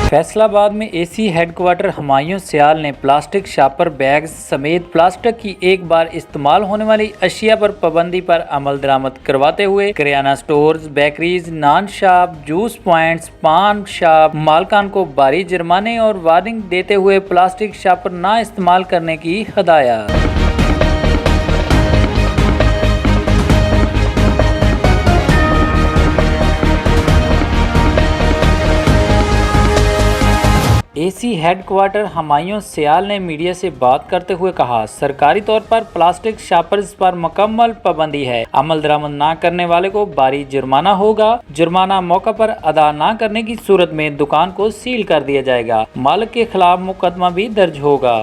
फैसलाबाद में AC headquarter Humayun सियाल ने plastic शापर bags समेत प्लास्टिक की एक बार इस्तेमाल होने वाली अशिया पर पाबंदी पर अमल दरामद करवाते हुए किराना स्टोर्स, बेकरीज, नान शॉप, जूस पॉइंट्स, पान शॉप मालकान को भारी जुर्माने और वार्निंग देते हुए प्लास्टिक शापर न इस्तेमाल करने की हदायत। एसी हेडक्वार्टर हमायूं सियाल ने मीडिया से बात करते हुए कहा, सरकारी तौर पर प्लास्टिक शॉपर्स पर मुकम्मल पाबंदी है। अमल दरामद न करने वाले को भारी जुर्माना होगा। जुर्माना मौका पर अदा न करने की सूरत में दुकान को सील कर दिया जाएगा। मालिक के खिलाफ मुकदमा भी दर्ज होगा।